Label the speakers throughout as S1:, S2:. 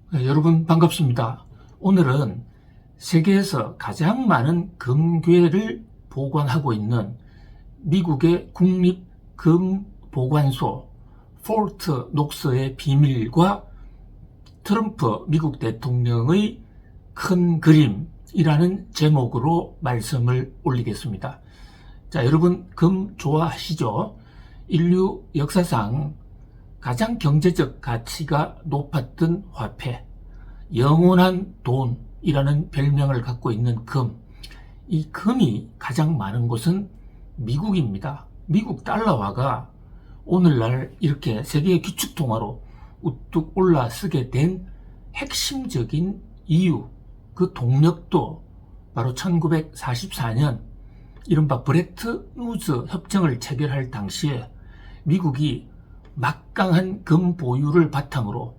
S1: 네, 여러분 반갑습니다. 오늘은 세계에서 가장 많은 금괴를 보관하고 있는 미국의 국립금보관소 포트 녹스의 비밀과 트럼프 미국 대통령의 큰 그림이라는 제목으로 말씀을 올리겠습니다. 자, 여러분 금 좋아하시죠? 인류 역사상 가장 경제적 가치가 높았던 화폐, 영원한 돈이라는 별명을 갖고 있는 금. 이 금이 가장 많은 곳은 미국입니다. 미국 달러화가 오늘날 이렇게 세계 기축통화로 우뚝 올라서게 된 핵심적인 이유, 그 동력도 바로 1944년 이른바 브레튼 우즈 협정을 체결할 당시에 미국이 막강한 금 보유를 바탕으로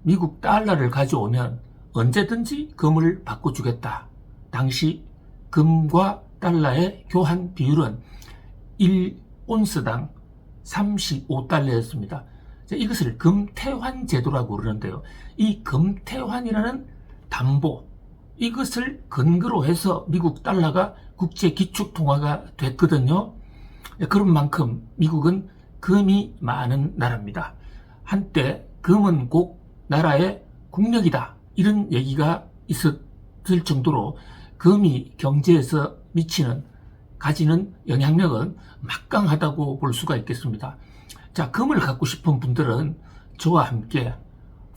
S1: 미국 달러를 가져오면 언제든지 금을 바꿔주겠다. 당시 금과 달러의 교환 비율은 1온스당 35달러였습니다. 이것을 금태환 제도라고 그러는데요. 이 금태환이라는 담보, 이것을 근거로 해서 미국 달러가 국제 기축통화가 됐거든요. 그런 만큼 미국은 금이 많은 나라입니다. 한때 금은 꼭 나라의 국력이다, 이런 얘기가 있었을 정도로 금이 경제에서 가지는 영향력은 막강하다고 볼 수가 있겠습니다. 자, 금을 갖고 싶은 분들은 저와 함께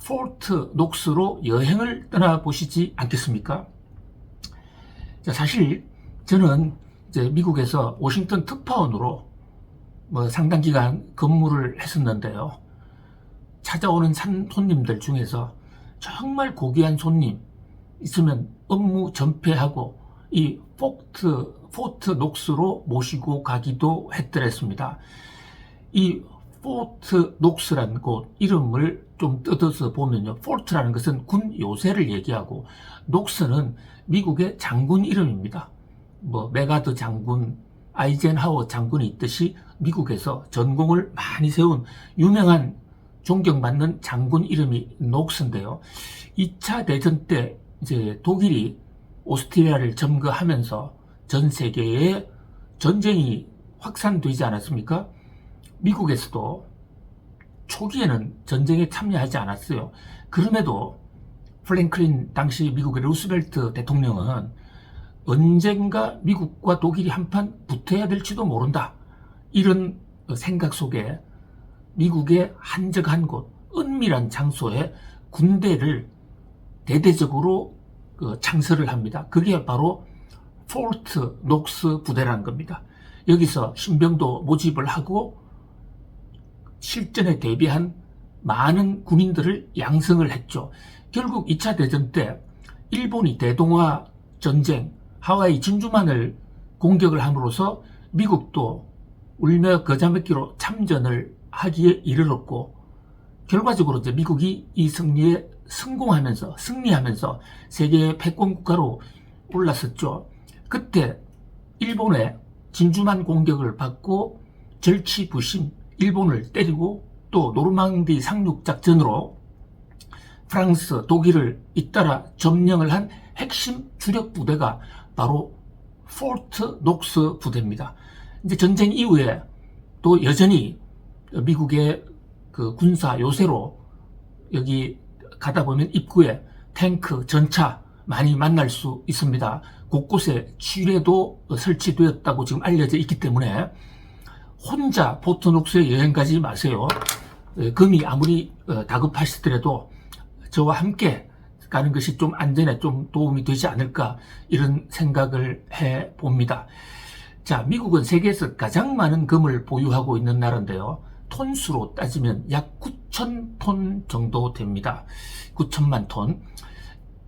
S1: 포트 녹스로 여행을 떠나보시지 않겠습니까? 자, 사실 저는 이제 미국에서 워싱턴 특파원으로 상당 기간 근무를 했었는데요. 찾아오는 손님들 중에서 정말 고귀한 손님 있으면 업무 전폐하고 이 포트 녹스로 모시고 가기도 했더랬습니다. 이 포트 녹스라는 곳 이름을 좀 뜯어서 보면요, 포트라는 것은 군 요새를 얘기하고 녹스는 미국의 장군 이름입니다. 메가드 장군, 아이젠하워 장군이 있듯이 미국에서 전공을 많이 세운 유명한 존경받는 장군 이름이 녹스인데요. 2차 대전 때 이제 독일이 오스트리아를 점거하면서 전 세계에 전쟁이 확산되지 않았습니까? 미국에서도 초기에는 전쟁에 참여하지 않았어요. 그럼에도 프랭클린 당시 미국의 루스벨트 대통령은 언젠가 미국과 독일이 한판 붙어야 될지도 모른다, 이런 생각 속에 미국의 한적한 곳, 은밀한 장소에 군대를 대대적으로 창설을 합니다. 그게 바로 포트 녹스 부대라는 겁니다. 여기서 신병도 모집을 하고 실전에 대비한 많은 군인들을 양성을 했죠. 결국 2차 대전 때 일본이 대동아 전쟁, 하와이 진주만을 공격을 함으로써 미국도 울며 겨자 먹기로 참전을 하기에 이르렀고, 결과적으로 이제 미국이 이 승리에 승리하면서 세계의 패권 국가로 올랐었죠. 그때 일본의 진주만 공격을 받고 절치부심 일본을 때리고, 또 노르망디 상륙작전으로 프랑스, 독일을 잇따라 점령을 한 핵심 주력 부대가 바로 포트 녹스 부대입니다. 이제 전쟁 이후에 또 여전히 미국의 그 군사 요새로 여기 가다 보면 입구에 탱크, 전차 많이 만날 수 있습니다. 곳곳에 지뢰도 설치되었다고 지금 알려져 있기 때문에 혼자 포트 녹스에 여행 가지 마세요. 금이 아무리 다급하시더라도 저와 함께 가는 것이 좀 안전에 좀 도움이 되지 않을까, 이런 생각을 해봅니다. 자, 미국은 세계에서 가장 많은 금을 보유하고 있는 나라인데요. 톤수로 따지면 약 9,000톤 정도 됩니다. 9천만 톤.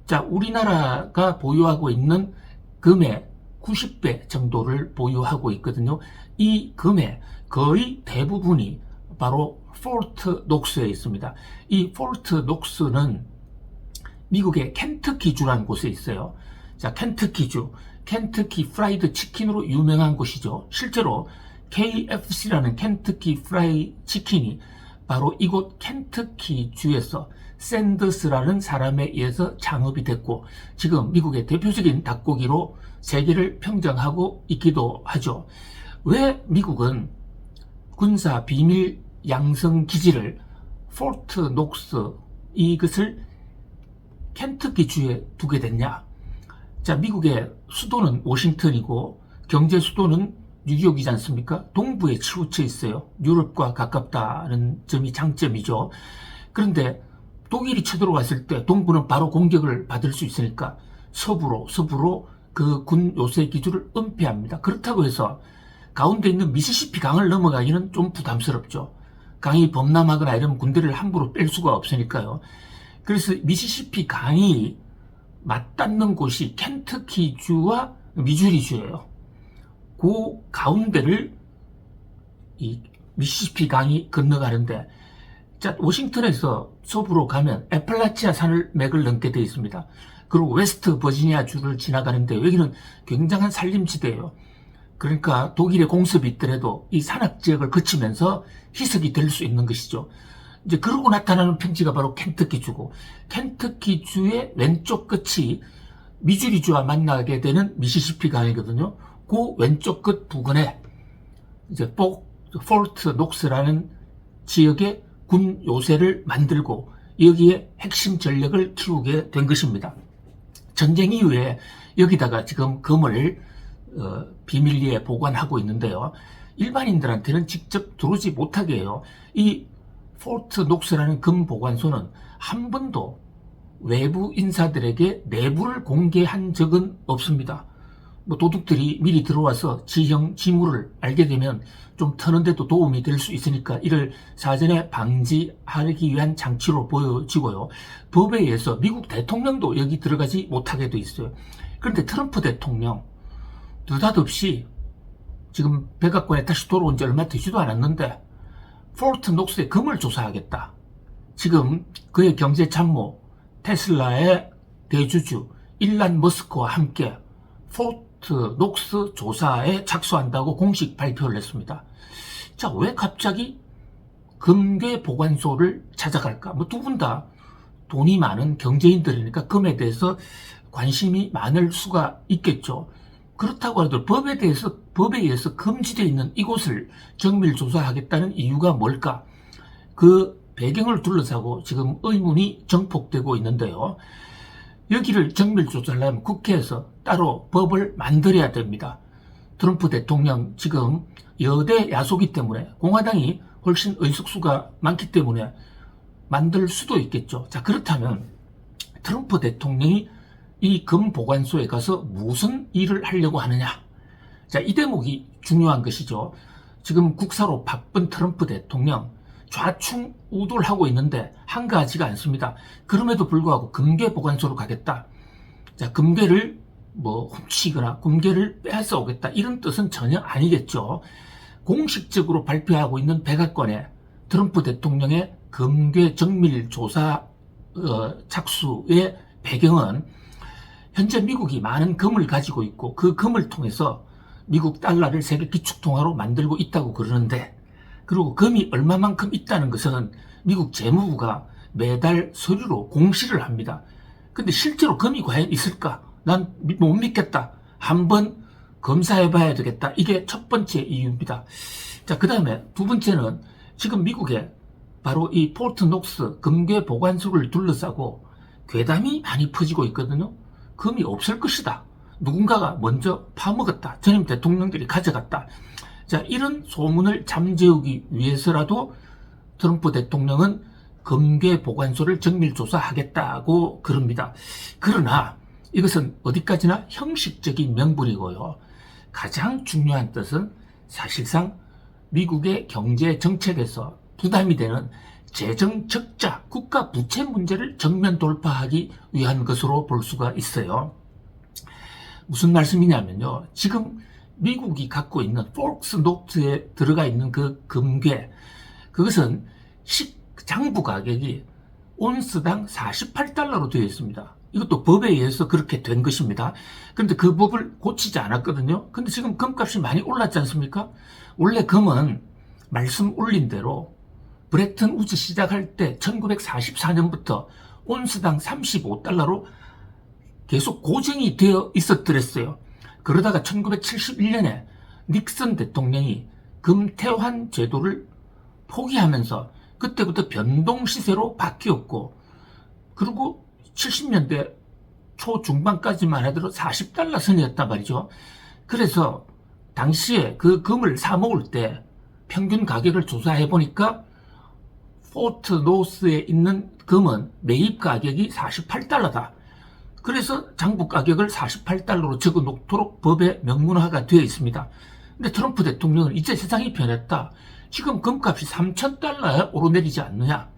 S1: 자, 우리나라가 보유하고 있는 금의 90배 정도를 보유하고 있거든요. 이 금의 거의 대부분이 바로 포트 녹스에 있습니다. 이 포트 녹스는 미국의 켄터키주라는 곳에 있어요. 자, 켄터키 프라이드 치킨으로 유명한 곳이죠. 실제로 KFC라는 켄터키 프라이 치킨이 바로 이곳 켄터키주에서 샌더스라는 사람에 의해서 창업이 됐고 지금 미국의 대표적인 닭고기로 세계를 평정하고 있기도 하죠. 왜 미국은 군사 비밀 양성 기지를 포트 녹스 이것을 켄터키주에 두게 됐냐? 자, 미국의 수도는 워싱턴이고 경제 수도는 뉴욕이지 않습니까? 동부에 치우쳐 있어요. 유럽과 가깝다는 점이 장점이죠. 그런데 독일이 쳐들어왔을 때 동부는 바로 공격을 받을 수 있으니까 서부로 그 군 요새 기주를 은폐합니다. 그렇다고 해서 가운데 있는 미시시피 강을 넘어가기는 좀 부담스럽죠. 강이 범람하거나 이러면 군대를 함부로 뺄 수가 없으니까요. 그래서 미시시피 강이 맞닿는 곳이 켄터키주와 미주리주예요. 그 가운데를 이 미시시피 강이 건너가는데, 자, 워싱턴에서 서부로 가면 애플라치아 산을 맥을 넘게 되어 있습니다. 그리고 웨스트 버지니아 주를 지나가는데 여기는 굉장한 산림지대예요. 그러니까 독일의 공습이 있더라도 이 산악 지역을 거치면서 희석이 될 수 있는 것이죠. 이제 그러고 나타나는 평지가 바로 켄터키주고, 켄터키주의 왼쪽 끝이 미주리주와 만나게 되는 미시시피 강이거든요. 그 왼쪽 끝 부근에 이제 포트 녹스라는 지역에 군 요새를 만들고 여기에 핵심 전력을 키우게 된 것입니다. 전쟁 이후에 여기다가 지금 금을 비밀리에 보관하고 있는데요. 일반인들한테는 직접 들어오지 못하게 해요. 이 포트 녹스라는 금 보관소는 한 번도 외부 인사들에게 내부를 공개한 적은 없습니다. 뭐 도둑들이 미리 들어와서 지형 지물을 알게 되면 좀 터는데도 도움이 될 수 있으니까 이를 사전에 방지하기 위한 장치로 보여지고요. 법에 의해서 미국 대통령도 여기 들어가지 못하게 돼 있어요. 그런데 트럼프 대통령 느닷없이 지금 백악관에 다시 돌아온 지 얼마 되지도 않았는데 포트 녹스의 금을 조사하겠다. 지금 그의 경제 참모 테슬라의 대주주 일란 머스크와 함께 포트 녹스 조사에 착수한다고 공식 발표를 했습니다. 자, 왜 갑자기 금괴 보관소를 찾아갈까? 뭐 두 분 다 돈이 많은 경제인들이니까 금에 대해서 관심이 많을 수가 있겠죠. 그렇다고 하더라도 법에 의해서 금지되어 있는 이곳을 정밀 조사하겠다는 이유가 뭘까? 그 배경을 둘러싸고 지금 의문이 정폭되고 있는데요. 여기를 정밀 조사하려면 국회에서 따로 법을 만들어야 됩니다. 트럼프 대통령 지금 여대 야소기 때문에 공화당이 훨씬 의석수가 많기 때문에 만들 수도 있겠죠. 자, 그렇다면 트럼프 대통령이 이 금 보관소에 가서 무슨 일을 하려고 하느냐? 자, 이 대목이 중요한 것이죠. 지금 국사로 바쁜 트럼프 대통령 좌충우돌하고 있는데 한가하지가 않습니다. 그럼에도 불구하고 금괴 보관소로 가겠다. 자, 금괴를 뭐 훔치거나 금괴를 빼앗아 오겠다. 이런 뜻은 전혀 아니겠죠. 공식적으로 발표하고 있는 백악관에 트럼프 대통령의 금괴 정밀 조사 착수의 배경은 현재 미국이 많은 금을 가지고 있고 그 금을 통해서 미국 달러를 세계 기축통화로 만들고 있다고 그러는데, 그리고 금이 얼마만큼 있다는 것은 미국 재무부가 매달 서류로 공시를 합니다. 근데 실제로 금이 과연 있을까? 난 못 믿겠다. 한번 검사해 봐야 되겠다. 이게 첫 번째 이유입니다. 자, 그 다음에 두 번째는 지금 미국에 바로 이 포트 녹스 금괴 보관소를 둘러싸고 괴담이 많이 퍼지고 있거든요. 금이 없을 것이다. 누군가가 먼저 파먹었다. 전임 대통령들이 가져갔다. 자, 이런 소문을 잠재우기 위해서라도 트럼프 대통령은 금괴 보관소를 정밀 조사하겠다고 그럽니다. 그러나 이것은 어디까지나 형식적인 명분이고요. 가장 중요한 뜻은 사실상 미국의 경제 정책에서 부담이 되는 재정 적자, 국가 부채 문제를 정면 돌파하기 위한 것으로 볼 수가 있어요. 무슨 말씀이냐면요. 지금 미국이 갖고 있는 폴크스 노트에 들어가 있는 그 금괴, 그것은 장부 가격이 온스당 48달러로 되어 있습니다. 이것도 법에 의해서 그렇게 된 것입니다. 그런데 그 법을 고치지 않았거든요. 근데 지금 금값이 많이 올랐지 않습니까? 원래 금은 말씀 올린 대로 브레튼 우즈 시작할 때 1944년부터 온스당 35달러로 계속 고정이 되어 있었더랬어요. 그러다가 1971년에 닉슨 대통령이 금태환 제도를 포기하면서 그때부터 변동시세로 바뀌었고, 그리고 70년대 초중반까지만 하더라도 40달러 선이었단 말이죠. 그래서 당시에 그 금을 사 먹을 때 평균 가격을 조사해 보니까 포트 노스에 있는 금은 매입 가격이 48달러다. 그래서 장부 가격을 48달러로 적어 놓도록 법에 명문화가 되어 있습니다. 근데 트럼프 대통령은 이제 세상이 변했다. 지금 금값이 3,000달러에 오르내리지 않느냐.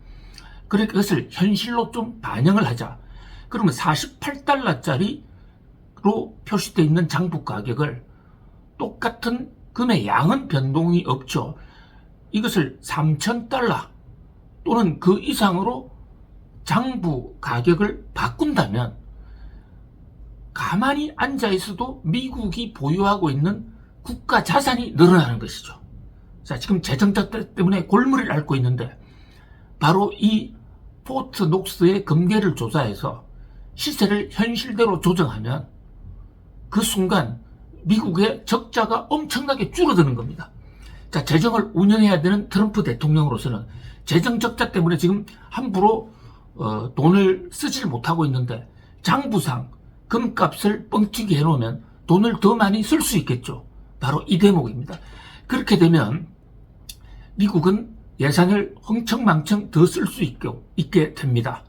S1: 그러니까 그것을 현실로 좀 반영을 하자. 그러면 48달러짜리로 표시되어 있는 장부 가격을 똑같은 금의 양은 변동이 없죠. 이것을 3,000달러 또는 그 이상으로 장부 가격을 바꾼다면 가만히 앉아 있어도 미국이 보유하고 있는 국가 자산이 늘어나는 것이죠. 자, 지금 재정적 때문에 골머리를 앓고 있는데 바로 이 포트 녹스의 금괴를 조사해서 시세를 현실대로 조정하면 그 순간 미국의 적자가 엄청나게 줄어드는 겁니다. 자, 재정을 운영해야 되는 트럼프 대통령으로서는 재정 적자 때문에 지금 함부로 돈을 쓰질 못하고 있는데 장부상 금값을 뻥튀기 해놓으면 돈을 더 많이 쓸 수 있겠죠. 바로 이 대목입니다. 그렇게 되면 미국은 예산을 흥청망청 더 쓸 수 있게 됩니다.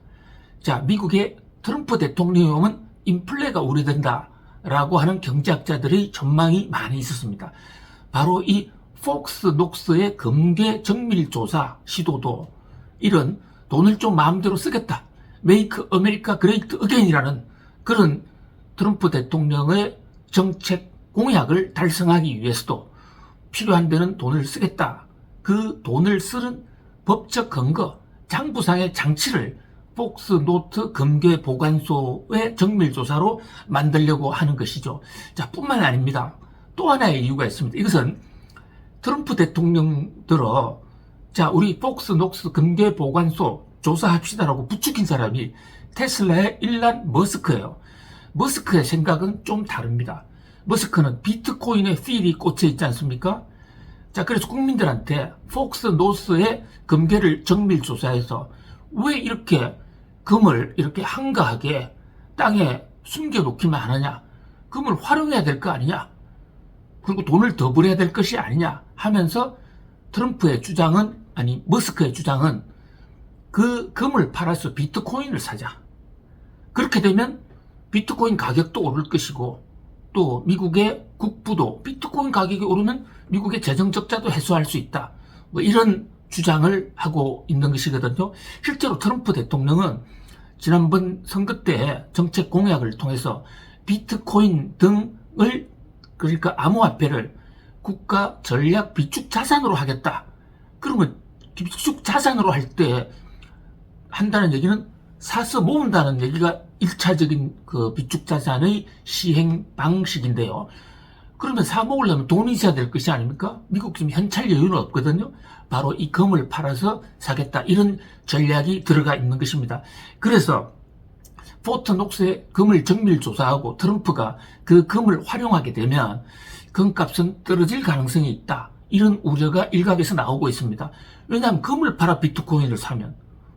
S1: 자, 미국의 트럼프 대통령은 인플레가 우려된다라고 하는 경제학자들의 전망이 많이 있었습니다. 바로 이 폭스 녹스의 금괴 정밀조사 시도도 이런 돈을 좀 마음대로 쓰겠다, 메이크 아메리카 그레이트 어게인이라는 그런 트럼프 대통령의 정책 공약을 달성하기 위해서도 필요한 데는 돈을 쓰겠다. 그 돈을 쓰는 법적 근거, 장부상의 장치를 폭스 노트 금괴 보관소의 정밀조사로 만들려고 하는 것이죠. 자, 뿐만 아닙니다. 또 하나의 이유가 있습니다. 이것은 트럼프 대통령 들어 자, 우리 폭스 녹스 금괴 보관소 조사합시다라고 부추긴 사람이 테슬라의 일란 머스크예요. 머스크의 생각은 좀 다릅니다. 머스크는 비트코인의 필이 꽂혀 있지 않습니까? 자, 그래서 국민들한테 폭스 노스의 금괴를 정밀 조사해서 왜 이렇게 금을 이렇게 한가하게 땅에 숨겨놓기만 하느냐, 금을 활용해야 될 거 아니냐, 그리고 돈을 더 벌여야 될 것이 아니냐 하면서 트럼프의 주장은, 아니 머스크의 주장은 그 금을 팔아서 비트코인을 사자. 그렇게 되면 비트코인 가격도 오를 것이고 또 미국의 국부도 비트코인 가격이 오르면 미국의 재정 적자도 해소할 수 있다. 뭐 이런 주장을 하고 있는 것이거든요. 실제로 트럼프 대통령은 지난번 선거 때 정책 공약을 통해서 비트코인 등을, 그러니까 암호화폐를 국가 전략 비축 자산으로 하겠다. 그러면 비축 자산으로 할 때 한다는 얘기는 사서 모은다는 얘기가 1차적인 그 비축 자산의 시행 방식인데요. 그러면 사 모으려면 돈이 있어야 될 것이 아닙니까? 미국 지금 현찰 여유는 없거든요. 바로 이 금을 팔아서 사겠다, 이런 전략이 들어가 있는 것입니다. 그래서 포트 녹스의 금을 정밀 조사하고 트럼프가 그 금을 활용하게 되면 금값은 떨어질 가능성이 있다, 이런 우려가 일각에서 나오고 있습니다. 왜냐하면 금을 팔아 비트코인을 사면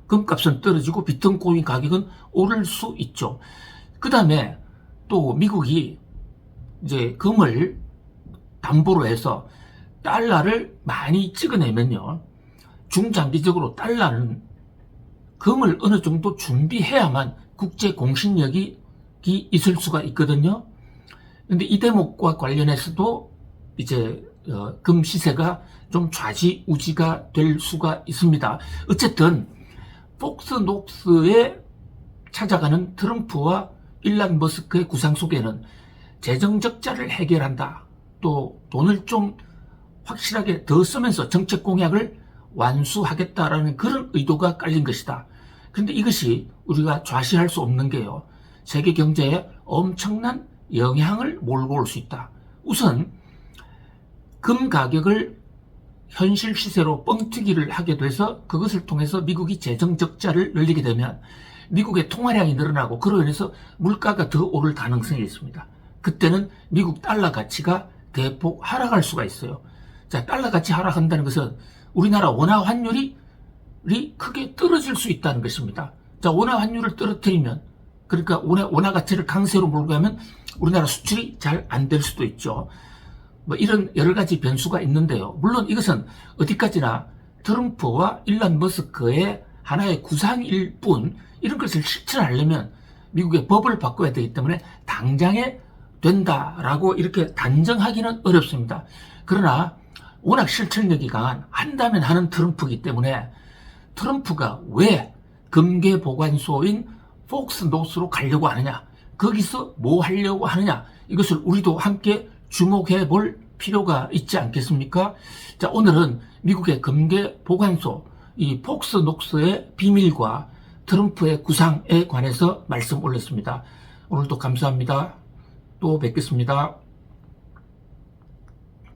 S1: 금값은 떨어지고 비트코인 가격은 오를 수 있죠. 그 다음에 또 미국이 이제 금을 담보로 해서 달러를 많이 찍어내면요, 중장기적으로 달러는 금을 어느 정도 준비해야만 국제 공신력이 있을 수가 있거든요. 근데 이 대목과 관련해서도 이제 금 시세가 좀 좌지우지가 될 수가 있습니다. 어쨌든 폭스 녹스에 찾아가는 트럼프와 일란 머스크의 구상 속에는 재정 적자를 해결한다, 또 돈을 좀 확실하게 더 쓰면서 정책 공약을 완수하겠다라는 그런 의도가 깔린 것이다. 그런데 이것이 우리가 좌시할 수 없는 게요, 세계 경제에 엄청난 영향을 몰고 올 수 있다. 우선 금 가격을 현실 시세로 뻥튀기를 하게 돼서 그것을 통해서 미국이 재정 적자를 늘리게 되면 미국의 통화량이 늘어나고 그로 인해서 물가가 더 오를 가능성이 있습니다. 그때는 미국 달러 가치가 대폭 하락할 수가 있어요. 자, 달러 가치 하락한다는 것은 우리나라 원화 환율이 크게 떨어질 수 있다는 것입니다. 자, 원화 환율을 떨어뜨리면, 그러니까 원화 가치를 강세로 몰고 가면 우리나라 수출이 잘 안 될 수도 있죠. 뭐 이런 여러 가지 변수가 있는데요. 물론 이것은 어디까지나 트럼프와 일론 머스크의 하나의 구상일 뿐, 이런 것을 실천하려면 미국의 법을 바꿔야 되기 때문에 당장에 된다라고 이렇게 단정하기는 어렵습니다. 그러나 워낙 실천력이 강한, 한다면 하는 트럼프이기 때문에 트럼프가 왜 금괴보관소인 폭스노스로 가려고 하느냐, 거기서 뭐 하려고 하느냐, 이것을 우리도 함께 주목해 볼 필요가 있지 않겠습니까? 자, 오늘은 미국의 금괴보관소, 이 폭스노스의 비밀과 트럼프의 구상에 관해서 말씀 올렸습니다. 오늘도 감사합니다. 또 뵙겠습니다.